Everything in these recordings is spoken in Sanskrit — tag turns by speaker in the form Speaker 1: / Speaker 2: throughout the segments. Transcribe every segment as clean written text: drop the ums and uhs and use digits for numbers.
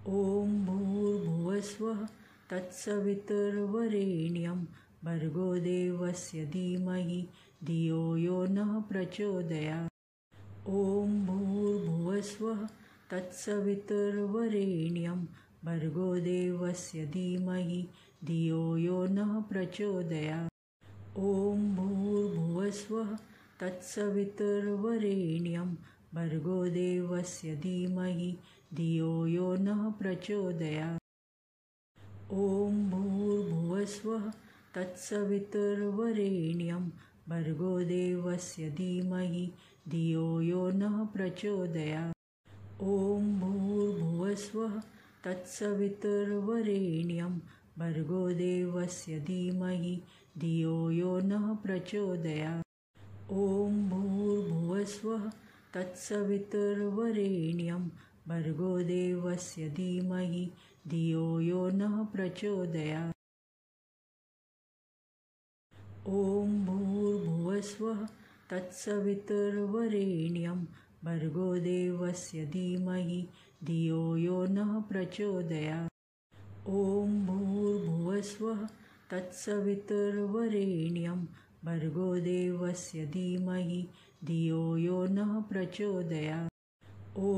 Speaker 1: ॐ भूर्भुवस्वः तत्सवितुर्वरेण्यं भर्गो देवस्य धीमहि धियो यो नः प्रचोदयात्। ॐ भूर्भुवस्वः तत्सवितुर्वरेण्यं भर्गो देवस्य धीमहि धियो यो नः प्रचोदयात्। ॐ भूर्भुवस्वः तत्सवितुर्वरेण्यं भर्गो देवस्य धीमहि धियो यो नः प्रचोदयात्। ॐ भूर्भुवस्वः तत्सवितुर्वरेण्यं भर्गो देवस्य धीमहि धियो यो नः प्रचोदयात्। ॐ भूर्भुवस्वः तत्सवितुर्वरेण्यं भर्गो देवस्य धीमहि धियो यो नः प्रचोदयात्। ॐ भूर्भुवस्वः तत्सवितुर्वरेण्यं भर्गो देवस्य धीमहि धियो यो नः प्रचोदयात्। ॐ भूर्भुवस्वः तत्सवितुर्वरेण्यं भर्गो देवस्य धीमहि धियो यो नः प्रचोदयात्। ॐ भूर्भुवस्वः तत्सवितुर्वरेण्यं भर्गो देवस्य धीमहि धियो यो नः प्रचोदयात्। ॐ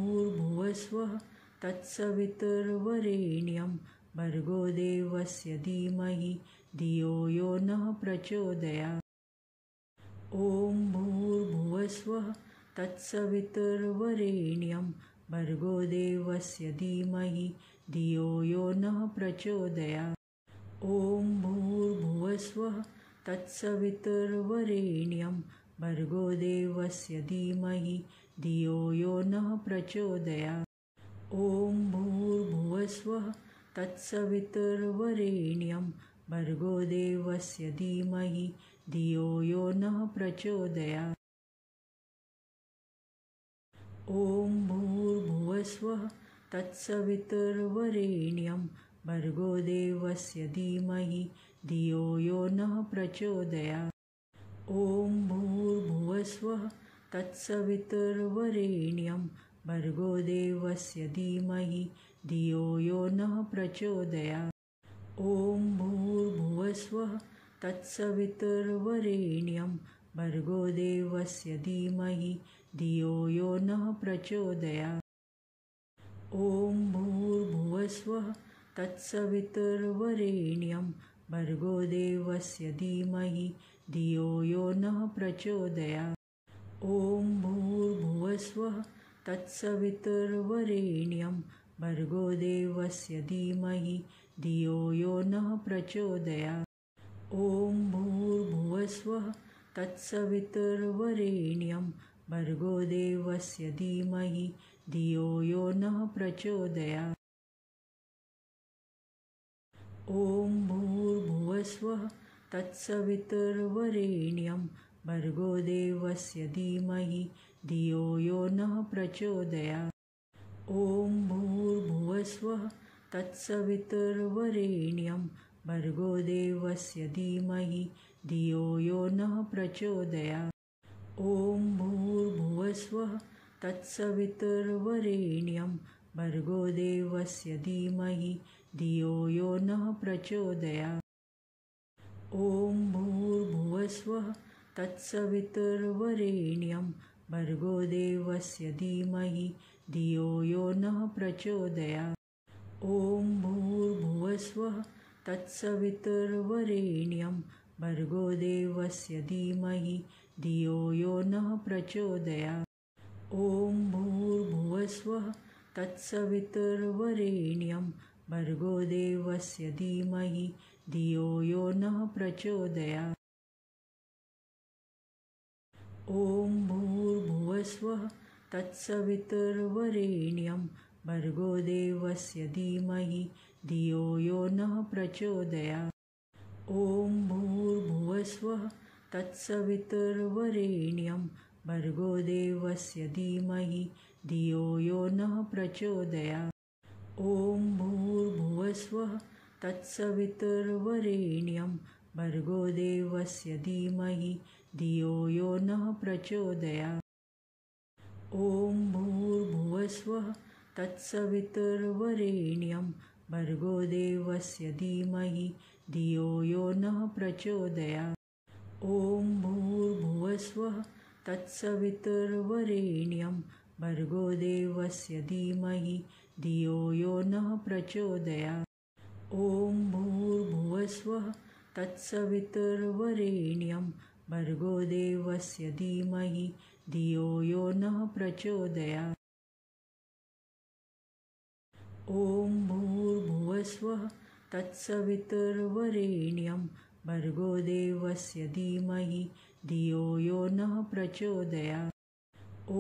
Speaker 1: भूर्भुवस्वः तत्सवितुर्वरेण्यं भर्गो देवस्य धीमहि धियो यो नः प्रचोदयात्। ॐ भूर्भुवस्वः तत्सवितुर्वरेण्यं भर्गो देवस्य धीमहि धियो यो नः प्रचोदयात्। ॐ भूर्भुवस्वः तत्सवितुर्वरेण्यं भर्गो देवस्य धीमहि धियो यो नः प्रचोदयात्। ॐ भूर्भुवस्वः तत्सवितुर्वरेण्यं भर्गो देवस्य धीमहि धियो यो नः प्रचोदयात्। ॐ भूर्भुवस्वः तत्सवितुर्वरेण्यं भर्गो देवस्य धीमहि धियो यो नः प्रचोदयात्। ॐ भूर्भुवस्वः तत्सवितुर्वरेण्यं भर्गो देवस्य धीमहि धियो यो नः प्रचोदयात्। ॐ भूर्भुवस्वः तत्सवितुर्वरेण्यं भर्गो देवस्य धीमहि धियो यो नः प्रचोदयात्। ॐ भूर्भुवस्वः तत्सवितुर्वरेण्यं भर्गो देवस्य धीमहि धियो यो नः प्रचोदयात्। ॐ भूर्भुवस्वः तत्सवितुर्वरेण्यं भर्गो देवस्य धीमहि धियो यो नः प्रचोदयात्। ॐ भूर्भुवस्वः तत्सवितुर्वरेण्यं भर्गो देवस्य धीमहि धियो यो नः प्रचोदयात्। ॐ भूर्भुवस्वः तत्सवितुर्वरेण्यं भर्गो देवस्य धीमहि धियो यो नः प्रचोदयात्। ॐ भूर्भुवस्वः तत्सवितुर्वरेण्यं भर्गो देवस्य धीमहि धियो यो नः प्रचोदयात्। ॐ भूर्भुवस्वः तत्सवितुर्वरेण्यं भर्गो देवस्य धीमहि धियो यो नः प्रचोदयात्। ॐ भूर्भुवस्वः तत्सवितुर्वरेण्यं भर्गो देवस्य धीमहि धियो यो नः प्रचोदयात्। ॐ भूर्भुवस्वः तत्सवितुर्वरेण्यं भर्गो देवस्य धीमहि धियो यो नः प्रचोदयात्। ॐ भूर्भुवस्वः तत्सवितुर्वरेण्यं भर्गो देवस्य धीमहि धियो यो नः प्रचोदयात्। ॐ भूर्भुवस्वः तत्सवितुर्वरेण्यं भर्गो देवस्य धीमहि धियो यो नः प्रचोदयात्। ॐ भूर्भुवस्वः तत्सवितुर्वरेण्यं भर्गो देवस्य धीमहि धियो यो नः प्रचोदयात्। ॐ भूर्भुवस्वः तत्सवितुर्वरेण्यं भर्गो देवस्य धीमहि धियो यो नः प्रचोदयात्। ॐ भूर्भुवस्वः तत्सवितुर्वरेण्यं भर्गो देवस्य धीमहि धियो यो नः प्रचोदयात्। ॐ भूर्भुवस्वः तत्सवितुर्वरेण्यं भर्गो देवस्य धीमहि धियो यो नः प्रचोदयात्। ॐ भूर्भुवस्वः तत्सवितुर्वरेण्यं भर्गो देवस्य धीमहि धियो यो नः प्रचोदयात्। ॐ भूर्भुवस्वः तत्सवितुर्वरेण्यं भर्गो देवस्य धीमहि धियो यो नः प्रचोदयात्। ॐ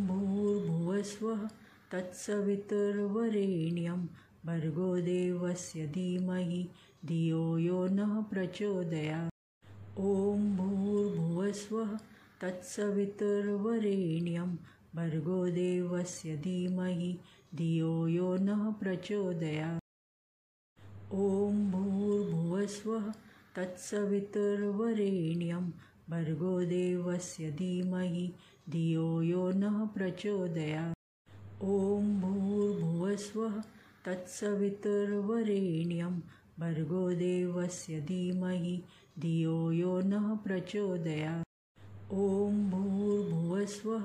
Speaker 1: भूर्भुवस्वः तत्सवितुर्वरेण्यं भर्गो देवस्य धीमहि धियो यो नः प्रचोदयात्। ॐ भूर्भुवस्वः तत्सवितुर्वरेण्यं भर्गो देवस्य धीमहि धियो यो नः प्रचोदयात्। ॐ भूर्भुवस्वः तत्सवितुर्वरेण्यं भर्गो देवस्य धीमहि धियो यो नः प्रचोदयात्। ॐ भूर्भुवस्वः तत्सवितुर्वरेण्यं भर्गो देवस्य धीमहि धियो यो नः प्रचोदयात्। ॐ भूर्भुवस्वः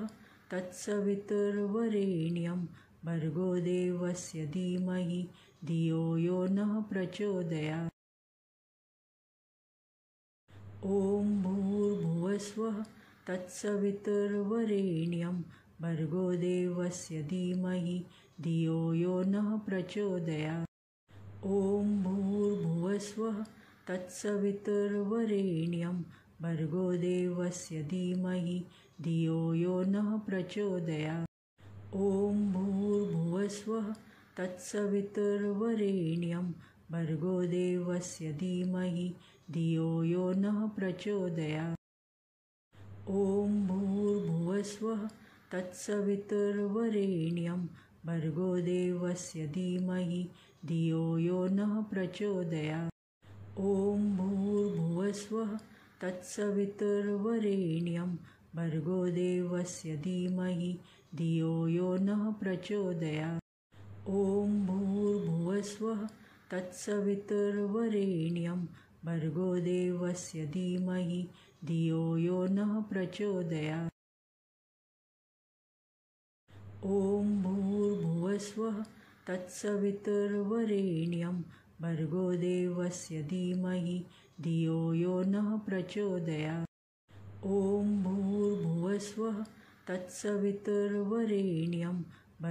Speaker 1: तत्सवितुर्वरेण्यं भर्गो देवस्य धीमहि धियो यो नः प्रचोदयात्। ॐ भूर्भुवस्वः तत्सवितुर्वरेण्यं भर्गो देवस्य धीमहि धियो यो नः प्रचोदयात्। ॐ भूर्भुवस्वः तत्सवितुर्वरेण्यं भर्गो देवस्य धीमहि धियो यो नः प्रचोदयात्। ॐ भूर्भुवस्वः तत्सवितुर्वरेण्यं भर्गो देवस्य धीमहि धियो यो नः प्रचोदयात्। ॐ भूर्भुवस्वः तत्सवितुर्वरेण्यं भर्गो देवस्य धीमहि धियो यो नः प्रचोदयात्। ॐ भूर्भुवस्वः तत्सवितुर्वरेण्यं भर्गो देवस्य धीमहि धियो यो नः प्रचोदयात्। ॐ भूर्भुवस्वः तत्सवितुर्वरेण्यं भर्गो देवस्य धीमहि धियो यो नः प्रचोदयात्। ॐ भूर्भुवस्वः तत्सवितुर्वरेण्यं भर्गो देवस्य धीमहि धियो यो नः प्रचोदयात्। ॐ भूर्भुवस्वः तत्सवितुर्वरेण्यं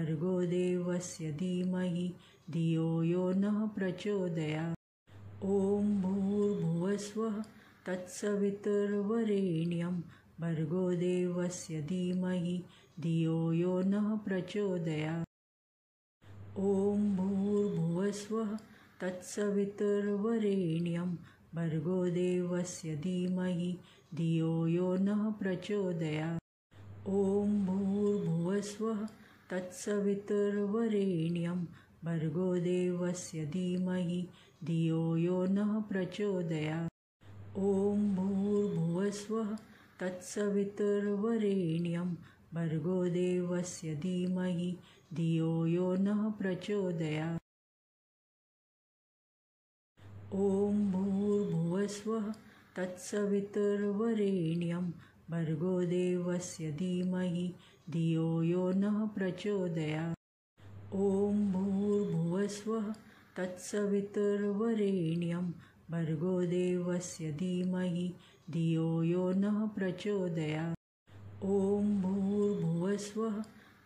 Speaker 1: भर्गो देवस्य धीमहि धियो यो नः प्रचोदयात्। ॐ भूर्भुवस्वः तत्सवितुर्वरेण्यं भर्गो देवस्य धीमहि धियो यो नः प्रचोदयात्। ॐ भूर्भुवस्वः तत्सवितुर्वरेण्यं भर्गो देवस्य धीमहि धियो यो नः प्रचोदयात्। ॐ भूर्भुवस्वः तत्सवितुर्वरेण्यं भर्गो देवस्य धीमहि धियो यो नः प्रचोदयात्। ॐ भूर्भुवस्वः तत्सवितुर्वरेण्यं भर्गो देवस्य धीमहि धियो यो नः प्रचोदयात्। ॐ भूर्भुवस्वः तत्सवितुर्वरेण्यं भर्गो देवस्य धीमहि धियो यो नः प्रचोदयात्। ॐ भूर्भुवस्वः तत्सवितुर्वरेण्यं भर्गो देवस्य धीमहि धियो यो नः प्रचोदयात्। ॐ भूर्भुवस्वः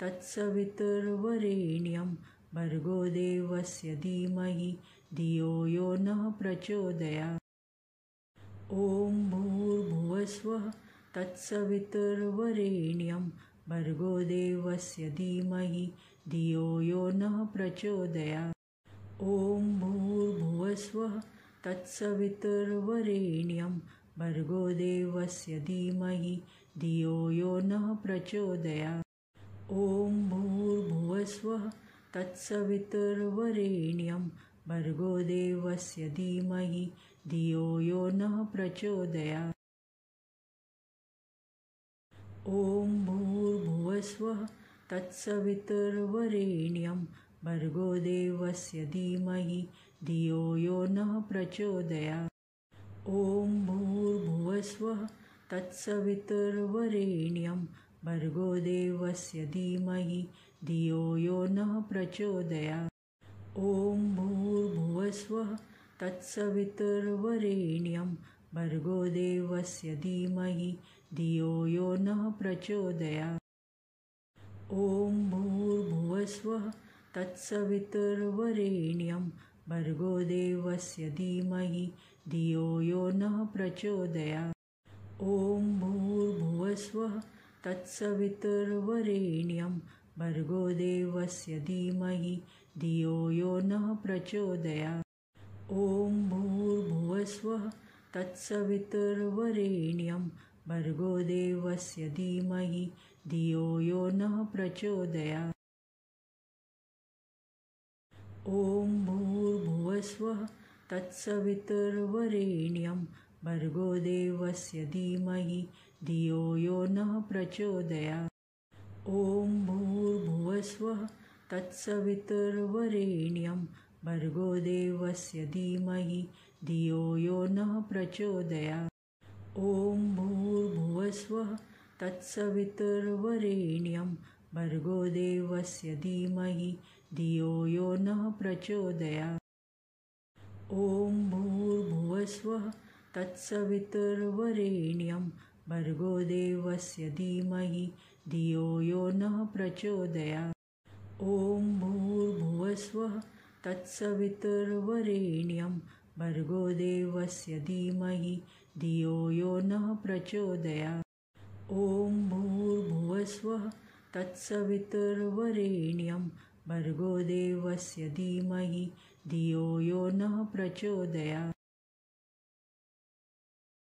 Speaker 1: तत्सवितुर्वरेण्यं भर्गो देवस्य धीमहि धियो यो नः प्रचोदयात्। ॐ भूर्भुवस्वः तत्सवितुर्वरेण्यं भर्गो देवस्य धीमहि धियो यो नः प्रचोदयात्। ॐ भूर्भुवस्वः तत्सवितुर्वरेण्यं भर्गो देवस्य धीमहि धियो यो नः प्रचोदयात्। ॐ भूर्भुवस्वः तत्सवितुर्वरेण्यं भर्गो देवस्य धीमहि धियो यो नः प्रचोदयात्। ॐ भूर्भुवस्वः तत्सवितुर्वरेण्यं भर्गो देवस्य धीमहि धियो यो नः प्रचोदयात्। ॐ भूर्भुवस्वः तत्सवितुर्वरेण्यं भर्गो देवस्य धीमहि धियो यो नः प्रचोदयात्। ॐ भूर्भुवस्वः तत्सवितुर्वरेण्यं भर्गो देवस्य धीमहि धियो यो नः प्रचोदयात्। ॐ भूर्भुवस्वः तत्सवितुर्वरेण्यं भर्गो देवस्य धीमहि धियो यो नः प्रचोदयात्। ॐ भूर्भुवस्वः तत्सवितुर्वरेण्यं भर्गो देवस्य धीमहि धियो यो नः प्रचोदयात्। ॐ भूर्भुवस्वः तत्सवितुर्वरेण्यं भर्गो देवस्य धीमहि धियो यो नः प्रचोदयात्। ॐ भूर्भुवस्वः तत्सवितुर्वरेण्यं भर्गो देवस्य धीमहि धियो यो नः प्रचोदयात्। ॐ भूर्भुवस्वः तत्सवितुर्वरेण्यं भर्गो देवस्य धीमहि धियो यो नः प्रचोदयात्। ॐ भूर्भुवस्वः तत्सवितुर्वरेण्यं भर्गो देवस्य धीमहि धियो यो नः प्रचोदयात्। ॐ भूर्भुवस्वः तत्सवितुर्वरेण्यं भर्गो देवस्य धीमहि धियो यो नः प्रचोदयात्। ॐ भूर्भुवस्वः तत्सवितुर्वरेण्यं भर्गो देवस्य धीमहि धियो यो नः प्रचोदयात्। ॐ भूर्भुवस्वः तत्सवितुर्वरेण्यं भर्गो देवस्य धीमहि धियो यो नः प्रचोदयात्।